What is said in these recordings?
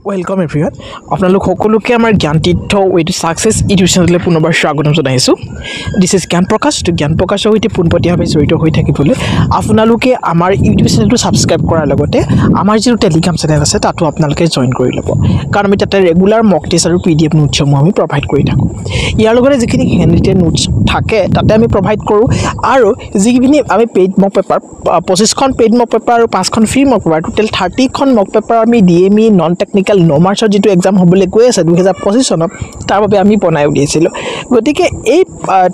Welcome এভৰিওয়ান আপোনালোক সকলোকে আমাৰ জ্ঞান তীৰ্থ ৱে টু সাকসেস ইউটিউব চেনেললৈ পুনৰবাৰ স্বাগতম জনাইছো দিস ইজ জ্ঞান প্ৰকাশ তো জ্ঞান প্ৰকাশৰ সৈতে পোনপটীয়াভাৱে জড়িত হৈ থাকিবলৈ আপোনালোকে আমাৰ ইউটিউব চেনেলটো সাবস্ক্ৰাইব কৰাৰ লগতে আমাৰ যিটো টেলিগ্ৰাম চেনেল আছে তাতো আপোনালোকে জয়েন কৰি ল'ব কাৰণ আমি তাতে ৰেগুলাৰ মক টেষ্ট আৰু পিডিএফ নোটসমূহ আমি প্ৰভাইড কৰি থাকোঁ ইয়াৰ লগতে যিখিনি হেণ্ডৰিটেন নোটছ থাকে তাতে আমি প্ৰভাইড কৰোঁ আৰু যিখিনি আমি পেইড মক পেপাৰ 25খন পেইড মক পেপাৰ আৰু 5খন ফ্ৰী মক পেপাৰ টোটেল 30খন মক পেপাৰ আমি ডিএমই নন টেকনিক্যাল নমাৰ্চৰ যেটো এক্সাম হ'বলৈ গৈ আছে 2025 চনত তাৰ বাবে আমি বনাই উলিয়াইছিলোঁ গতিকে এই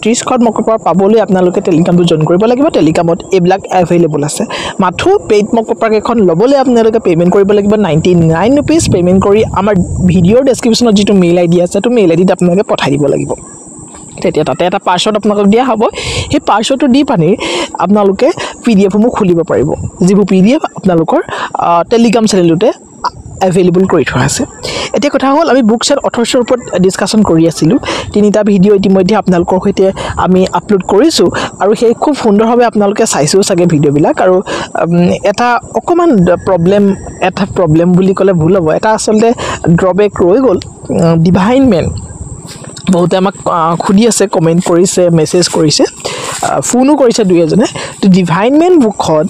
30খন মক পেপাৰ পাবলৈ আপোনালোকে টেলিগ্ৰামটো জয়েন কৰিব লাগিব টেলিগ্ৰামত এইবিলাক এভেইলেবল আছে মাথো পেইড মক পেপাৰ কেখন ল'বলৈ আপোনালোকে পেমেন্ট কৰিব লাগিব 99 रुपीस পেমেন্ট কৰি আমাৰ ভিডিঅ'ৰ ডেসক্ৰিপচনত যেটো মেইল আইডি আছে তো মেইল আইডিত আপোনালোকে পঠাই দিব লাগিব তেতিয়া তাতে এটা পাছৱৰ্ড আপোনালোকক দিয়া হ'ব সেই পাছৱৰ্ডটো দি পানি আপোনালোকে পিডিএফ সমূহ খুলিব পাৰিব যিবোৰ পিডিএফ আপোনালোকৰ টেলিগ্ৰাম চেনেলতে এভেইলেবল কৰি থোৱা আছে এতিয়া কথা হ'ল আমি বুকছ এণ্ড অথৰ্ছৰ ওপৰত ডিসকাশন কৰি আছিলোঁ তিনিটা ভিডিঅ' ইতিমধ্যে আপোনালোকৰ সৈতে আমি আপলোড কৰিছোঁ আৰু সেই খুব সুন্দৰভাৱে আপোনালোকে চাইছো চাগে ভিডিঅ'বিলাক আৰু এটা অকমান প্ৰবলেম বুলি ক'লে ভুল হ'ব এটা আচলতে ড্ৰবেক ৰৈ গ'ল ডিভাইন মেন বহুতে আমাক খুদি আছে কমেন্ট কৰিছে মেসেজ কৰিছে ফোনো কৰিছে দুই এজনে তো ডিভাইন মেন বুকখন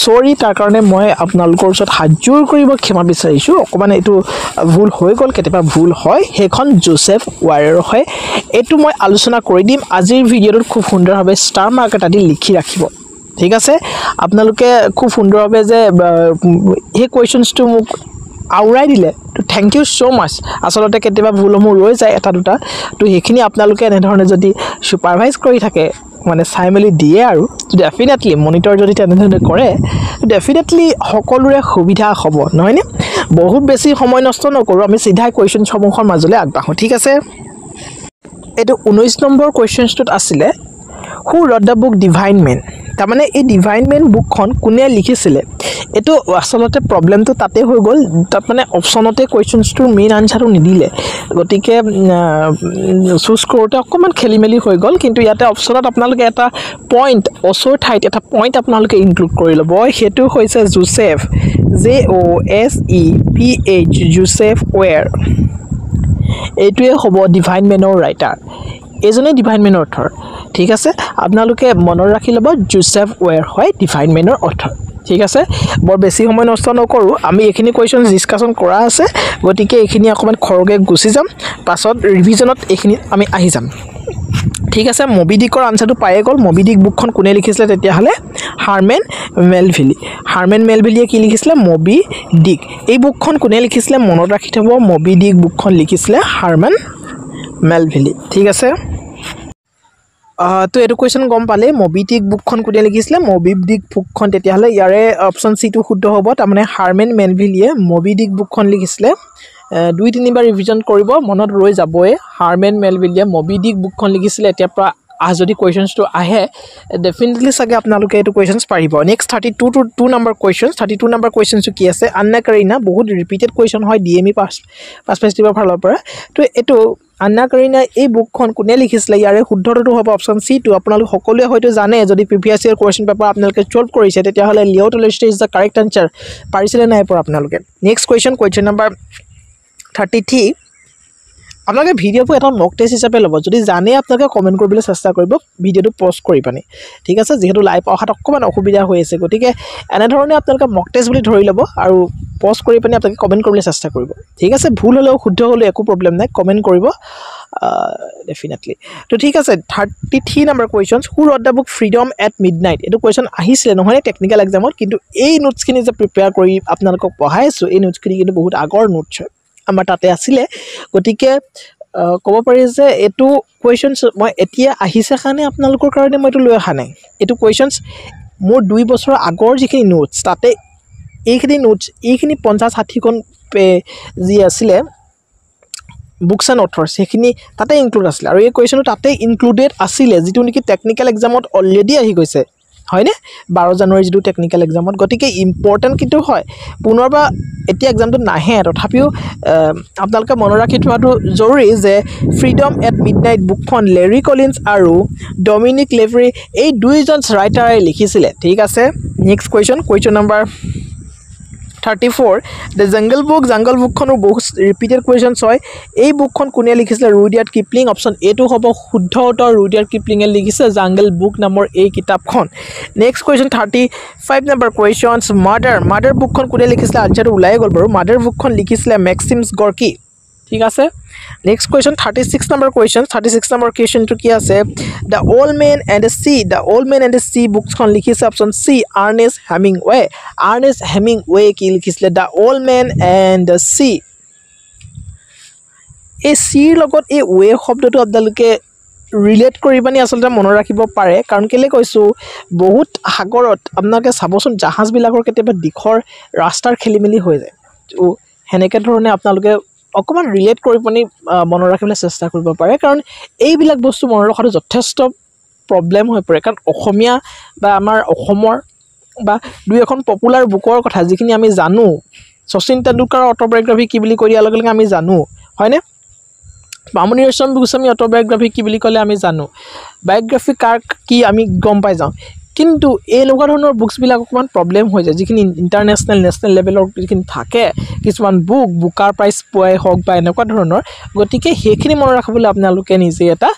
সৰি তাৰ কাৰণে মই আপোনালোকৰ ওচৰত হাজুৰ কৰিব ক্ষমা বিচাৰিছো অকমান এটো ভুল হৈ গল কেতেবা ভুল হয় হেখন জোসেফ ওয়াৰেৰ হয় এটো মই আলোচনা কৰি দিম আজিৰ ভিডিঅ'টোত খুব সুন্দৰভাৱে ষ্টাৰ মাৰ্ক এটা দি লিখি ৰাখিব ঠিক আছে আপোনালোকে খুব সুন্দৰভাৱে যে এই কোৱেশ্চনছটো মোক আউৰাই দিলে তো থ্যাংক ইউ সো মাচ আসলতে কেতেবা ভুলসমূহ ৰৈ যায় এটা দুটা তো হেখিনি আপোনালোকে এনে ধৰণে যদি সুপাৰভাইজ কৰি থাকে মানে সাইমেলি দিয়ে আৰু ডেফিনেটলি মনিটৰ যদি তেনেধৰণে কৰে ডেফিনেটলি সকলোৰে সুবিধা হ'ব নহয়নে বহুত বেছি সময় নষ্ট নকৰো আমি সিধা কোৱেশ্চন সমূহৰ মাজলৈ আগবাঢ়ো ঠিক আছে এটো 19 নম্বৰ কোৱেশ্চনছটোত আছিল হু wrote the book divine man তাৰ মানে এই ডিভাইন মেন বুকখন কোনে লিখিছিলে এটো আসলতে প্ৰবলেমটো তাতে হৈ গল তাত মানে অপচনতে কোৱেশ্চনছটোৰ মেইন আনসাৰটো নিদিলে গতিকে চুজ কৰোতে অকমান খেলিমেলি হৈ গল কিন্তু ইয়াতে অপচনত আপোনালোকে এটা পইণ্ট অসৰ ঠাইত এটা পইণ্ট আপোনালোকে ইনক্লুড কৰি ল'ব হেতু হৈছে জোসেফ JOSEPH জোসেফ ওয়াৰ এইটোৱে হ'ব ডিভাইন মেনৰ ৰাইটাৰ এজনে ডিভাইন মেনৰ অথৰ ঠিক আছে আপোনালোকে মনৰ ৰাখি ল'ব জোসেফ ওয়াৰ হয় ডিভাইন মেনৰ অথৰ ঠিক আছে বৰ বেছি সময় নষ্ট নকৰো আমি এখিনি কোৱেশ্চন ডিসকাশন কৰা আছে গতিকে এখিনি অকমান খৰগে গুছি যাম পাছত ৰিভিজনত এখিনি আমি আহি যাম ঠিক আছে মবি ডিকৰ আনসাৰটো পায়ে গল মবি ডিক বুকখন কোনে লিখিছিলে তেতিয়া হলে হাৰমেন মেলভিলিয়ে কি লিখিছিলে মবি ডিক এই বুকখন কোনে লিখিছিলে মনত ৰাখি থব মবি ডিক বুকখন লিখিছিলে হাৰমেন মেলভিলি ঠিক আছে তো এটো কোৱেশ্চন গম পালে মবি ডিক বুকখন কোনে লিখিছিলে মবি ডিক বুকখন তেতিয়া হলে ইয়াৰে অপচন সি টো শুদ্ধ হ'ব তাৰ মানে হাৰমেন মেলভিলিয়ে মবি ডিক বুকখন লিখিছিলে দুই তিনিবাৰ ৰিভিজন কৰিব মনত ৰৈ যাবয়ে হাৰমেন মেলভিলিয়ে মবি ডিক বুকখন লিখিছিলে এতিয়া পৰা যদি কোৱেশ্চনছটো আহে ডেফিনেটলি সাগে আপোনালোকে এটো কোৱেশ্চনছ পাৰিব নেক্সট 32 নম্বৰ কোৱেশ্চনছ 32 নম্বৰ কোৱেশ্চনছটো কি আছে আন্না কাৰিনা বহুত ৰিপিটেড কোৱেশ্চন হয় ডিএমই পাৰ্সপেক্টিভৰ ফালৰ পৰা তো এটো আন্না কাৰিনা এই বুকখন কোনে লিখিছিলে ইয়াৰে শুদ্ধটো হ'ব অপচন সি টো আপোনালোক সকলোৱে হয়তো জানে যদি প্ৰিভিয়াস ইয়াৰ কোৱেশ্চন পেপাৰ আপোনালোকে সলভ কৰিছে তেতিয়া হলে Leo Tolstoy is the correct answer পাৰিছিলে নাই পৰা আপোনালোকে নেক্সট কোৱেশ্চন নম্বৰ 33 আপোনালোকে ভিডিঅ'টো এটা মক টেষ্ট হিচাপে ল'ব যদি জানে আপোনালোকে কমেন্ট কৰিবলৈ চেষ্টা কৰিব ভিডিঅ'টো পজ কৰি পানি ঠিক আছে যেহেতু লাইভ অহাত অকমান অসুবিধা হৈ আছে গতিকে এনে ধৰণে আপোনালোকে মক টেষ্ট বুলি ধৰি ল'ব আৰু পজ কৰি পানি আপোনালোকে কমেন্ট কৰিবলৈ চেষ্টা কৰিব ঠিক আছে ভুল হলেও শুদ্ধ হলেও একো প্ৰবলেম নাই কমেন্ট কৰিব ডেফিনেটলি তো ঠিক আছে 33 number questions who wrote the book Freedom at Midnight এটো কোৱেশ্চন আহিছিলে নহয় টেকনিক্যাল এক্সামত কিন্তু এই নোটছখিনি যে প্ৰিপেয়াৰ কৰি আপোনালোকক পঢ়াইছো এই নোটছখিনি কিন্তু বহুত আগৰ নোটছ আমাৰ তাতে আছিলে গতিকে ক'ব পাৰি যে এটো কোৱেশ্চনছ মই এতিয়া আহিছে খানে আপোনালোকৰ কাৰণে মই এটো লৈ আহা নাই এটো কোৱেশ্চনছ মোৰ 2 বছৰ আগৰ যিখিনি নোটছ তাতে এইখিনি নোটছ এইখিনি 50-60 খন যি আছিলে বুকছ এণ্ড অথৰ্ছ সেইখিনি তাতে ইনক্লুড আছিল আৰু এই কোৱেশ্চনটো তাতে ইনক্লুডেড আছিল যেটো নেকি টেকনিক্যাল এক্সামত অলৰেডি আহি গৈছে হয়নে 12 জানুৱাৰী যেটো টেকনিক্যাল এক্সামত গতিকে ইম্পৰ্টেন্ট কিন্তু হয় পুনৰবা এতিয়া এক্সামটো নাহে তথাপিও আপোনালোকে মনত ৰাখি থোৱাটো জৰুৰী যে ফ্ৰীডম এট মিডনাইট বুকখন লেৰি কলিন্স আৰু ডমিনিক লেভৰি এই দুইজন ৰাইটাৰে লিখিছিলে ঠিক আছে next question number 34 the jungle বুকখনৰ বহুত ৰিপিটেড কুৱেশ্যনছ হয় এই বুকখন কোনে লিখিছিলে ৰুডিয়াৰ্ড কিপলিং অপশ্যন এটো হ'ব শুদ্ধ উত্তৰ ৰুডিয়াৰ্ড কিপলিঙে লিখিছে জাংগল বুক নামৰ এই কিতাপখন next question 35 number questions mother বুকখন কোনে লিখিছিলে আনসাৰটো ওলাই গ'ল বাৰু মাদাৰ বুকখন লিখিছিলে মেক্সিমছ গৰ্কি ঠিক আছে নেক্সট কুৱেশ্যন 36 নম্বৰ কুৱেশ্যনটো কি আছে the old man and the sea বুকখন লিখিছে অপশ্যন সি আৰ্নেষ্ট হেমিংৱে কি লিখিছিলে the old man and the sea এই চিৰ লগত এই ৱে শব্দটো আপোনালোকে ৰিলেট কৰি পানি আসলতে মনত ৰাখিব পাৰে কাৰণ কেলে কৈছো বহুত সাগৰত আপোনালোকে চাবচোন জাহাজবিলাকৰ কেতিয়াবা দিখৰ ৰাস্তাৰ খেলিমেলি হৈ যায় তো হেনেকে ধৰণে আপোনালোকে অকমান ৰিলেট কৰি পানি মনত ৰাখিবলৈ চেষ্টা কৰিব পাৰে কাৰণ এইবিলাক বস্তু মনত ৰখাটো যথেষ্ট প্ৰবলেম হৈ পৰে কাৰণ অসমীয়া বা আমাৰ অসমৰ বা দুই এখন পপুলাৰ বুকৰ কথা যিখিনি আমি জানো শচীন তেণ্ডুলকাৰৰ অটোবায়োগ্ৰাফি কি বুলি কৈ দিয়া লগে আমি জানো হয়নে মামনি ৰয়ছম গোস্বামী অটোবায়োগ্ৰাফি কি বুলি ক'লে আমি জানো বায়োগ্ৰাফি কাৰ কি আমি গম পাই যাওঁ কিন্তু এই লগা ধৰণৰ বুকস বিলাক অকমান প্ৰবলেম হৈ যায় যিখিনি ইন্টাৰনেশনাল নেশনাল লেভেলৰ যিখিনি থাকে কিছুমান বুকাৰ প্ৰাইস পোৱাই হওক বা এনেকুৱা ধৰণৰ গতিকে হেখিনি মনত ৰাখিবলৈ আপোনালোকে নিজে এটা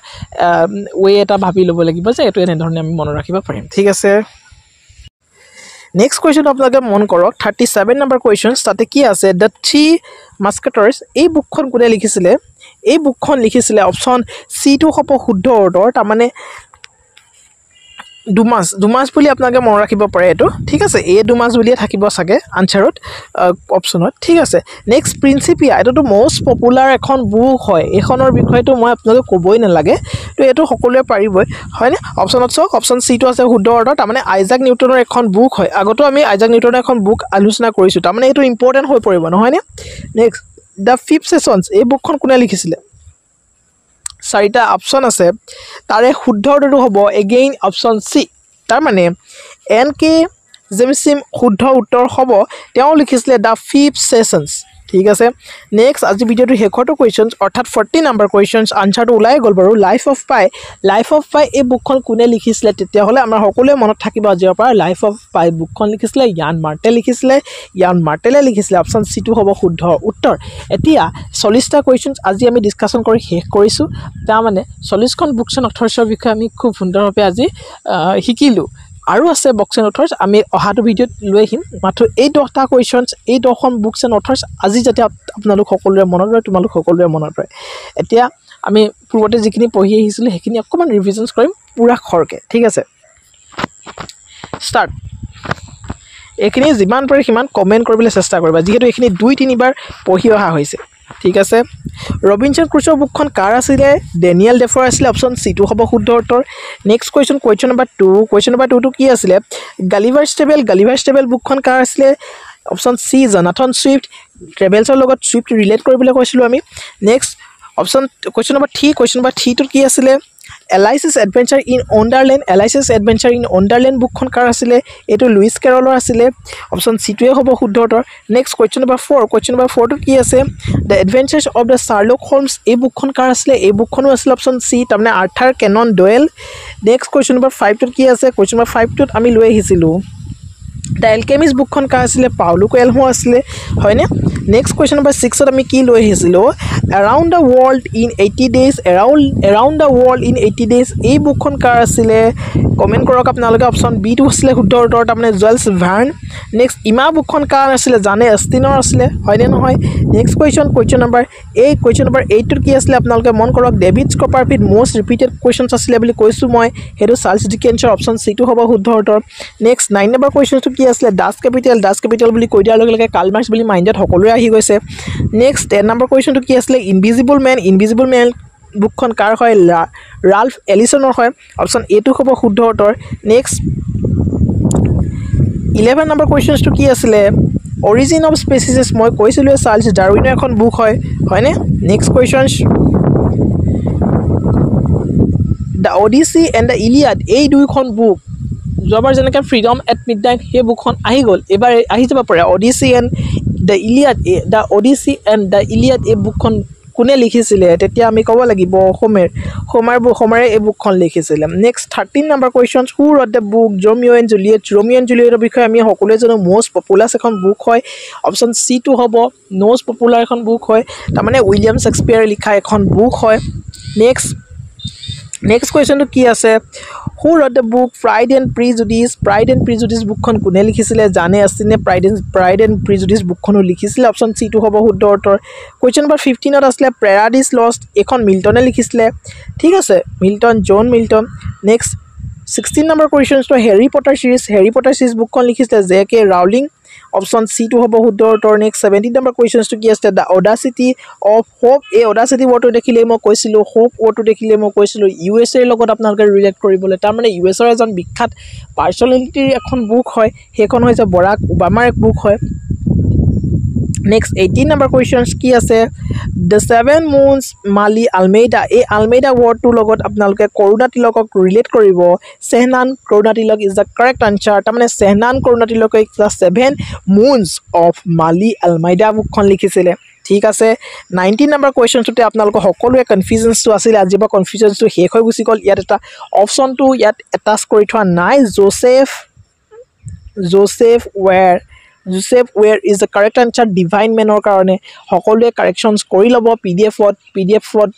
ৱে এটা ভাবি ল'ব লাগিব যে এটো এনে ধৰণে আমি মনত ৰাখিব পাৰিম ঠিক আছে নেক্সট কুৱেশ্যন আপোনালোকে মন কৰক 37 নম্বৰ কুৱেশ্যনছ তাতে কি আছে দ্য থ্ৰী মাস্কেটাৰ্ছ এই বুকখন কোনে লিখিছিলে এই বুকখন লিখিছিলে অপশ্যন সি টু হ'ব শুদ্ধ উত্তৰ তাৰ মানে দুমাস বুলি আপোনালোকে মন ৰাখিব পাৰে এটো ঠিক আছে এই দুমাস বুলিয়ে থাকিব সাগে আনসাৰত অপশ্যনত ঠিক আছে নেক্সট প্ৰিন্সিপিয়া এটো মোস্ট পপুলাৰ এখন বুক হয় এখনৰ বিষয়টো মই আপোনালোকে ক'বই নালাগে তো এটো সকলোৱে পাৰিবই হয়নে অপশ্যনত চাওক অপশ্যন সি টু আছে শুদ্ধ উত্তৰ তাৰ মানে আইজাক নিউটনৰ এখন বুক হয় আগতো আমি আইজাক নিউটনৰ এখন বুক আলোচনা কৰিছো তাৰ মানে এটো ইম্পৰ্টেন্ট হৈ পৰিব নহয়নে নেক্সট দ্য ফিফথ সেশনছ এই বুকখন কোনে লিখিছিলে চাৰিটা অপশ্যন আছে তাৰে শুদ্ধ উত্তৰটো হ'ব এগেইন অপশ্যন সি তাৰ মানে এন কে জেমছিম শুদ্ধ উত্তৰ হ'ব তেওঁ লিখিছিলে দ্য ফিফথ সেশনছ ঠিক আছে নেক্সট আজি ভিডিওটো হেকৰটো কোৱেশ্চনছ অৰ্থাৎ 40 নম্বৰ কোৱেশ্চনছ আনসাৰটো ওলাই গ'ল বাৰু লাইফ অফ পাই এই বুকখন কোনে লিখিছিলে তেতিয়া হলে আমাৰ সকলোৱে মনত থাকিব আজিৰ পৰা লাইফ অফ পাই বুকখন লিখিছিলে ইয়ান মাৰ্টেলে লিখিছিলে অপশ্যন সি টু হ'ব শুদ্ধ উত্তৰ এতিয়া 40টা কোৱেশ্চনছ আজি আমি ডিসকাশন কৰি শেষ কৰিছো তাৰ মানে 40খন বুকছ এণ্ড অথৰ্ছৰ বিষয়ে আমি খুব সুন্দৰভাৱে আজি শিকিলো আৰু আছে বক্স এণ্ড অথৰ্ছ আমি অহাটো ভিডিওত লৈ আহিম মাত্ৰ এই 10টা কোৱেশ্চনছ এই 10খন বুকছ এণ্ড অথৰ্ছ আজি যাতে আপোনালোক সকলোৰে মনত ৰয় তোমালোক সকলোৰে মনত ৰয় এতিয়া আমি পূৰ্বতে যিখিনি পঢ়ি আহিছিলো হেখিনি অকমান ৰিভিজনছ কৰিম পুৰা খৰকে ঠিক আছে স্টাৰ্ট এখিনি যিমান পাৰে সিমান কমেন্ট কৰিবলৈ চেষ্টা কৰিবা যেহেতু এখিনি 2-3 বাৰ পঢ়ি অহা হৈছে ঠিক আছে ৰবিনসন ক্ৰুছৰ বুকখন কাৰ আছিল ডেনিয়েল ডেফৰ আছিল অপশ্যন সি টু হ'ব শুদ্ধ উত্তৰ নেক্সট কুৱেশ্চন নম্বৰ 2 টো কি আছিল গালিভাৰ ষ্টেবল বুকখন কাৰ আছিল অপশ্যন সি জনাথন সুইফট ট্ৰেভেলছৰ লগত সুইফট ৰিলেট কৰিবলৈ কৈছিলো আমি নেক্সট অপশ্যন কুৱেশ্চন নম্বৰ 3 টো কি আছিল এলাইচিছ এডভেঞ্চাৰ ইন ওণ্ডাৰলেণ্ড বুকখন কাৰ আছিল এটো লুইস কেৰলৰ আছিল অপশ্যন সি টুৱে হ'ব শুদ্ধ উত্তৰ নেক্সট কুৱেশ্চন নম্বৰ 4 টো কি আছে the adventures of the শাৰ্লক homes এই বুকখন কাৰ আছিল এই বুকখনো আছিল অপশ্যন সি তাৰমানে আৰ্থাৰ কেনন ডয়েল নেক্সট কুৱেশ্চন নম্বৰ 5 টো কি আছে কুৱেশ্চন নম্বৰ 5 টোত আমি লৈ আহিছিলো দ্য এলকেমিষ্ট বুকখন কাৰ আছিল পাউলো কোয়েলহো আছিল হয়নে নেক্সট কুৱেশ্চন নম্বৰ 6 ত আমি কি লৈ আহিছিলো around the world in 80 days এই বুকখন কাৰ আছিল কমেন্ট কৰক আপোনালোকে অপশ্যন বি টো আছিল শুদ্ধ উত্তৰ তাৰমানে জুৱেলছ ভাৰ্ন নেক্সট ইমা বুকখন কাৰ আছিল জানে এষ্টিনৰ আছিল হয়নে নহয় নেক্সট কুৱেশ্চন নম্বৰ 8 টো কি আছিল আপোনালোকে মন কৰক ডেভিড কপাৰফিল্ড মোস্ট ৰিপিটেড কুৱেশ্চনছ আছিল বুলি কৈছো মই হেটো চাৰ্লছ ডিকেন্সৰ অপশ্যন সি টু হ'ব শুদ্ধ উত্তৰ নেক্সট 9 নম্বৰ কুৱেশ্চনটো কি আছিল ডাছ কেপিটেল বুলি কৈ দিয়াৰ লগে কাৰ্ল মাৰ্ক্স বুলি মাইন্ডত সকলোৰে আহি গৈছে নেক্সট 10 নম্বৰ কুৱেশ্চনটো কি আছিল ইনভিজিবল মেন বুকখন কাৰ হয় ৰাল্ফ এলিসনৰ হয় অপশ্যন এ টু হ'ব শুদ্ধ উত্তৰ নেক্সট 11 নম্বৰ কুৱেশ্চনটো কি আছিল অৰিজিন অফ স্পেচিছ মই কৈছিলো চাৰ্লছ ডাৰউইনৰ এখন বুক হয়নে next question the Odyssey and the Iliad এই দুইখন বুক যোৱাবাৰ যেনেকৈ ফ্ৰীডম এট মিডনাইট সেই বুকখন আহি গ'ল এবাৰ আহি যাব পাৰে অডিসি এণ্ড দ্য ইলিয়াড এই বুকখন কোনে লিখিছিলে তেতিয়া আমি ক'ব লাগিব হোমাৰে এই বুকখন লিখিছিলে next 13 number questions who wrote the book Romeo' and জুলিয়েটৰ বিষয়ে আমি সকলোৱে জানো মষ্ট পপুলাৰ এখন বুক হয় অপশ্যন চি টো হ'ব মষ্ট পপুলাৰ এখন বুক হয় তাৰমানে উইলিয়াম শেক্সপিয়াৰে লিখা এখন বুক হয় নেক্সট কুৱেশ্যনটো কি আছে who wrote the book Pride and Prejudice বুকখন কোনে লিখিছিলে জানে আছিলে প্ৰাইড এণ্ড প্ৰিজুডিচ বুকখনো লিখিছিলে অপশ্যন চি টো হ'ব শুদ্ধ উত্তৰ কুৱেশ্যন নম্বৰ 15ত আছিলে পেৰাডিছ লষ্ট এইখন মিল্টনে লিখিছিলে ঠিক আছে জন মিল্টন নেক্সট 16 নম্বৰ কুৱেশ্যনটো হেৰি পটাৰ চিৰিজ বুকখন লিখিছিলে জে.কে. ৰাউলিং অপশ্যন চি টো হ'ব শুদ্ধ উত্তৰ নেক্সট 17 নম্বৰ কুৱেশ্যনটো কি আছে দ্য অডাচিটি অফ হোপ এই অডাচিটি ৱৰ্ডটো দেখিলে মই কৈছিলোঁ হোপ ৱৰ্ডটো দেখিলে মই কৈছিলোঁ USA লগত আপোনালোকে ৰিলেট কৰিবলৈ তাৰমানে USA এজন বিখ্যাত পাৰ্চনেলিটিৰ এখন বুক হয় সেইখন হৈছে বৰাক ওবামাৰ এক বুক হয় নেক্সট 18 নম্বৰ কুৱেশ্যনছ কি আছে the seven moons Maali Almeida এই আলমেইডা ৱৰ্ডটোৰ লগত আপোনালোকে কৰোণা তিলকক ৰিলেট কৰিব Shehan Karunatilaka is the correct answer তাৰমানে চেহনান কৰোণা তিলকে the seven moons of Maali Almeida বুকখন লিখিছিলে ঠিক আছে 19 নম্বৰ কুৱেশ্যনটোতে আপোনালোকৰ সকলোৱে কনফিউজনটো আছিল আজিৰ পৰা কনফিউজনটো শেষ হৈ গুচি গ'ল ইয়াত এটা অপশ্যনটো ইয়াত এটাচ কৰি থোৱা নাই Joseph ৱেৰ is the correct answer divine মেনৰ কাৰণে সকলোৱে কাৰেকশ্যনছ কৰি ল'ব পিডিএফত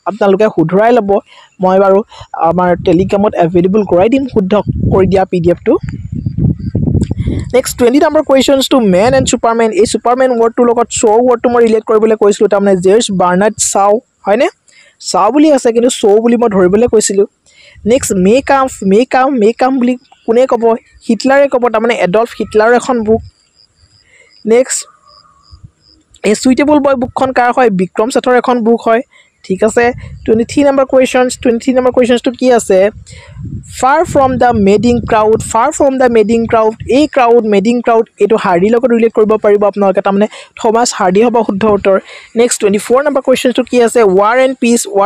আপোনালোকে শুধৰাই ল'ব মই বাৰু আমাৰ টেলিগ্ৰামত এভেইলেবল কৰাই দিম শুদ্ধ কৰি দিয়া পিডিএফটো নেক্সট 20 নম্বৰ কুৱেশ্যনছটো মেন এণ্ড ছুপাৰমেন এই ছুপাৰমেন ৱৰ্ডটোৰ লগত শ্ব' ৱৰ্ডটো মই ৰিলেট কৰিবলৈ কৈছিলোঁ তাৰমানে জেৰ্জ বাৰ্নাৰ্ড শ্বাউ হয়নে শ্বাউ বুলি আছে কিন্তু শ্ব' বুলি মই ধৰিবলৈ কৈছিলোঁ নেক্সট মে কাম বুলি কোনে ক'ব হিটলাৰে ক'ব তাৰমানে এডল্ফ হিটলাৰৰ এখন বুক নেক্সট এই চুইটেবল বয় বুকখন কাৰ হয় বিক্ৰম ছেথৰ এখন বুক হয় ঠিক আছে 23 নম্বৰ কুৱেশ্যনছটো কি আছে ফাৰ ফ্ৰম দ্য মেডিং ক্ৰাউড এই মেডিং ক্ৰাউড এইটো হাৰ্ডিৰ লগত ৰিলেট কৰিব পাৰিব আপোনালোকে তাৰমানে থমাছ হাৰ্ডি হ'ব শুদ্ধ উত্তৰ নেক্সট 24 নম্বৰ কুৱেশ্যনটো কি আছে ৱাৰ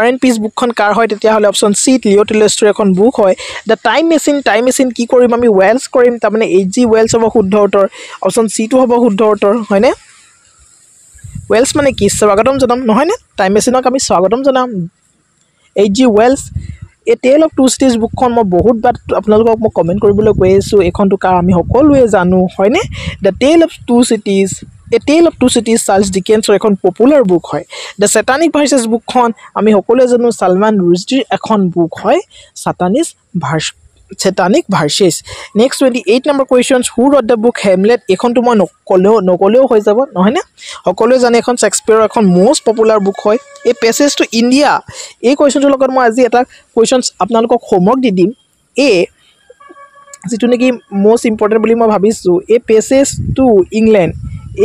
এণ্ড পিচ বুকখন কাৰ হয় তেতিয়াহ'লে অপশ্যন চি লিঅ' টলষ্টয়ৰ এখন বুক হয় দ্য টাইম মেচিন কি কৰিম আমি ৱেলছ কৰিম তাৰমানে H.G. ৱেলছ হ'ব শুদ্ধ উত্তৰ অপশ্যন চি টো হ'ব শুদ্ধ উত্তৰ হয়নে ৱেলছ মানে কি স্বাগতম জনাম নহয়নে টাইম মেচিনক আমি স্বাগতম জনাম H.G. ৱেলছ এ টেল অফ টু চিটিজ বুকখন মই বহুতবাৰ আপোনালোকক মই কমেণ্ট কৰিবলৈ কৈ আছোঁ এইখনটো কাৰ আমি সকলোৱে জানো হয়নে the tale of two cities Charles ডিকেন্সৰ এখন পপুলাৰ বুক হয় দ্য চেটানিক ভাৰ্চেছ বুকখন আমি সকলোৱে জানো ছালমান ৰুছদিৰ এখন বুক হয় Satanic Verses next 28 number questions who wrote the book Hamlet এইখনটো মই নকলেও হৈ যাব নহয়নে সকলোৱে জানে এখন শেক্সপিয়াৰৰ এখন মষ্ট পপুলাৰ বুক হয় এই পেছেজ টু ইণ্ডিয়া এই কুৱেশ্যনটোৰ লগত মই আজি এটা কুৱেশ্যনছ আপোনালোকক হোমৱৰ্ক দি দিম যিটো নেকি মষ্ট ইম্পৰ্টেণ্ট বুলি মই ভাবিছোঁ এই পেছেজ টু ইংলেণ্ড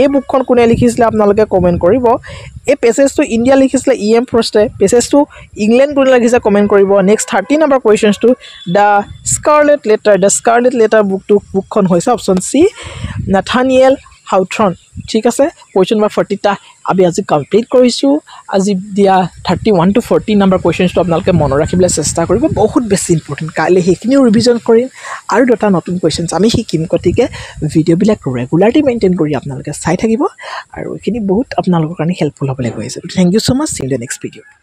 এই বুকখন কোনে লিখিছিলে আপোনালোকে কমেণ্ট কৰিব এই পেছেজ টু ইণ্ডিয়া লিখিছিলে E.M. ফ্ৰষ্টে পেছেজ টু ইংলেণ্ড কোনে লিখিছে কমেণ্ট কৰিব নেক্সট 30 নম্বৰ কুৱেশ্যনছটো দ্য স্কাৰলেট লেটাৰ বুকখন হৈছে অপশ্যন চি নাথানিয়েল হাউথৰ্ন ঠিক আছে কুৱেশ্যন নম্বৰ 40টা আমি আজি কমপ্লিট কৰিছোঁ আজি দিয়া 31 to 40 নম্বৰ কুৱেশ্যনছটো আপোনালোকে মনত ৰাখিবলৈ চেষ্টা কৰিব বহুত বেছি ইম্পৰ্টেণ্ট কাইলৈ সেইখিনিও ৰিভিজন কৰিম আৰু দুটা নতুন কুৱেশ্যনছ আমি শিকিম গতিকে ভিডিঅ'বিলাক ৰেগুলাৰলি মেইনটেইন কৰি আপোনালোকে চাই থাকিব আৰু এইখিনি বহুত আপোনালোকৰ কাৰণে হেল্পফুল হ'বলৈ গৈ আছে thank you so' much see in the next video'